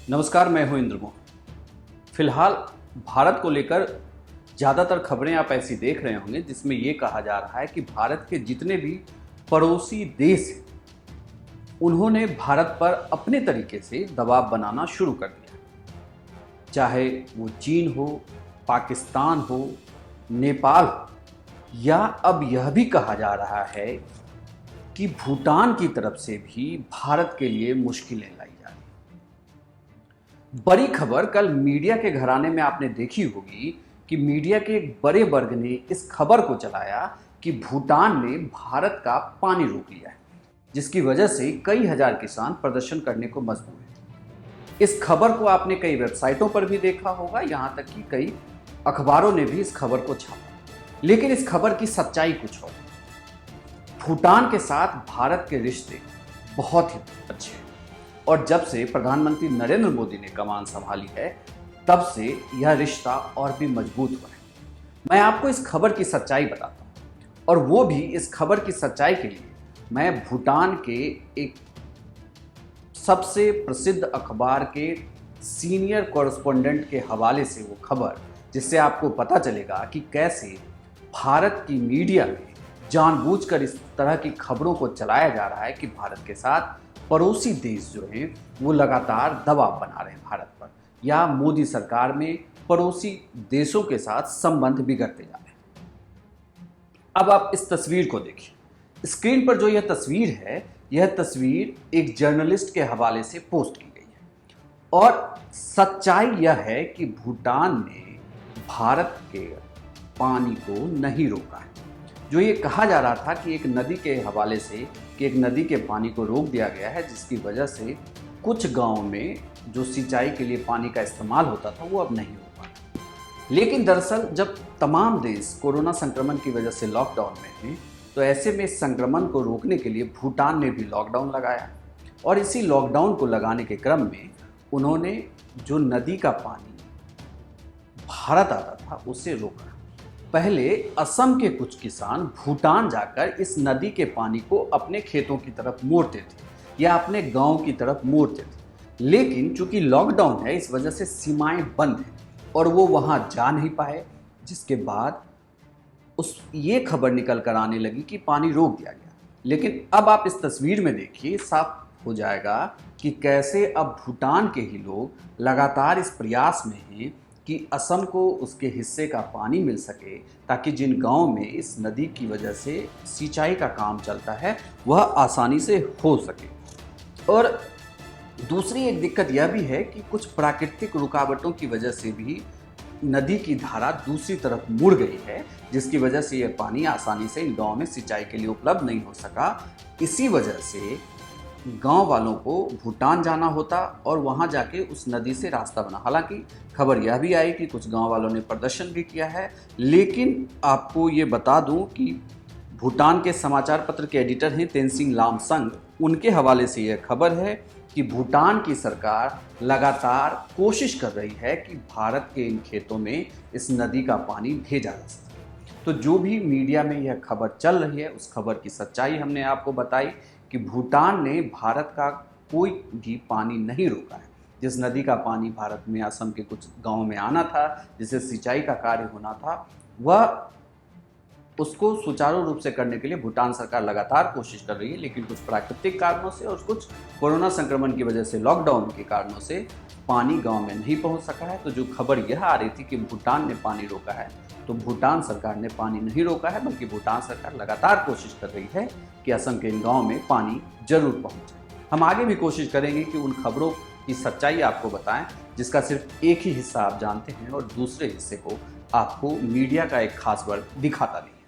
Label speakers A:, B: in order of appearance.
A: नमस्कार, मैं हूं इंद्रमोहन। फिलहाल भारत को लेकर ज़्यादातर खबरें आप ऐसी देख रहे होंगे जिसमें ये कहा जा रहा है कि भारत के जितने भी पड़ोसी देश हैं उन्होंने भारत पर अपने तरीके से दबाव बनाना शुरू कर दिया। चाहे वो चीन हो, पाकिस्तान हो, नेपाल हो, या अब यह भी कहा जा रहा है कि भूटान की तरफ से भी भारत के लिए मुश्किलें लाई जा रही हैं। बड़ी खबर कल मीडिया के घराने में आपने देखी होगी कि मीडिया के एक बड़े वर्ग ने इस खबर को चलाया कि भूटान ने भारत का पानी रोक लिया है, जिसकी वजह से कई हजार किसान प्रदर्शन करने को मजबूर हैं। इस खबर को आपने कई वेबसाइटों पर भी देखा होगा, यहां तक कि कई अखबारों ने भी इस खबर को छापा। लेकिन इस खबर की सच्चाई कुछ और। भूटान के साथ भारत के रिश्ते बहुत ही अच्छे हैं और जब से प्रधानमंत्री नरेंद्र मोदी ने कमान संभाली है तब से यह रिश्ता और भी मजबूत हुआ है। मैं आपको इस खबर की सच्चाई बताता हूं और वो भी इस खबर की सच्चाई के लिए मैं भूटान के एक सबसे प्रसिद्ध अखबार के सीनियर कॉरेस्पोंडेंट के हवाले से वो खबर, जिससे आपको पता चलेगा कि कैसे भारत की मीडिया में जानबूझकर इस तरह की खबरों को चलाया जा रहा है कि भारत के साथ पड़ोसी देश जो हैं वो लगातार दबाव बना रहे हैं भारत पर, या मोदी सरकार में पड़ोसी देशों के साथ संबंध बिगड़ते जा रहे हैं। अब आप इस तस्वीर को देखिए। स्क्रीन पर जो यह तस्वीर है, यह तस्वीर एक जर्नलिस्ट के हवाले से पोस्ट की गई है और सच्चाई यह है कि भूटान ने भारत के पानी को नहीं रोका है। जो ये कहा जा रहा था कि एक नदी के हवाले से कि एक नदी के पानी को रोक दिया गया है, जिसकी वजह से कुछ गांव में जो सिंचाई के लिए पानी का इस्तेमाल होता था वो अब नहीं हो पाता। लेकिन दरअसल जब तमाम देश कोरोना संक्रमण की वजह से लॉकडाउन में हैं, तो ऐसे में संक्रमण को रोकने के लिए भूटान ने भी लॉकडाउन लगाया और इसी लॉकडाउन को लगाने के क्रम में उन्होंने जो नदी का पानी भारत आता था उसे रोका। पहले असम के कुछ किसान भूटान जाकर इस नदी के पानी को अपने खेतों की तरफ मोड़ते थे या अपने गांव की तरफ मोड़ते थे, लेकिन चूंकि लॉकडाउन है इस वजह से सीमाएं बंद हैं और वो वहां जा नहीं पाए, जिसके बाद ये खबर निकल कर आने लगी कि पानी रोक दिया गया। लेकिन अब आप इस तस्वीर में देखिए, साफ हो जाएगा कि कैसे अब भूटान के ही लोग लगातार इस प्रयास में हैं कि असम को उसके हिस्से का पानी मिल सके, ताकि जिन गांव में इस नदी की वजह से सिंचाई का काम चलता है वह आसानी से हो सके। और दूसरी एक दिक्कत यह भी है कि कुछ प्राकृतिक रुकावटों की वजह से भी नदी की धारा दूसरी तरफ मुड़ गई है, जिसकी वजह से यह पानी आसानी से इन गाँव में सिंचाई के लिए उपलब्ध नहीं हो सका। इसी वजह से गांव वालों को भूटान जाना होता और वहां जाके उस नदी से रास्ता बना। हालांकि खबर यह भी आई कि कुछ गांव वालों ने प्रदर्शन भी किया है, लेकिन आपको ये बता दूं कि भूटान के समाचार पत्र के एडिटर हैं तेनसिंग लामसंग, उनके हवाले से यह खबर है कि भूटान की सरकार लगातार कोशिश कर रही है कि भारत के इन खेतों में इस नदी का पानी भेजा जा सके। तो जो भी मीडिया में यह खबर चल रही है उस खबर की सच्चाई हमने आपको बताई कि भूटान ने भारत का कोई भी पानी नहीं रोका है। जिस नदी का पानी भारत में असम के कुछ गांवों में आना था, जिसे सिंचाई का कार्य होना था, वह उसको सुचारू रूप से करने के लिए भूटान सरकार लगातार कोशिश कर रही है, लेकिन कुछ प्राकृतिक कारणों से और कुछ कोरोना संक्रमण की वजह से लॉकडाउन के कारणों से पानी गांव में नहीं पहुंच सका है। तो जो खबर यह आ रही थी कि भूटान ने पानी रोका है, तो भूटान सरकार ने पानी नहीं रोका है, बल्कि भूटान सरकार लगातार कोशिश कर रही है कि असम के इन गाँव में पानी जरूर पहुँचे। हम आगे भी कोशिश करेंगे कि उन खबरों की सच्चाई आपको बताएं जिसका सिर्फ एक ही हिस्सा आप जानते हैं और दूसरे हिस्से को आपको मीडिया का एक खास वर्ग दिखाता नहीं।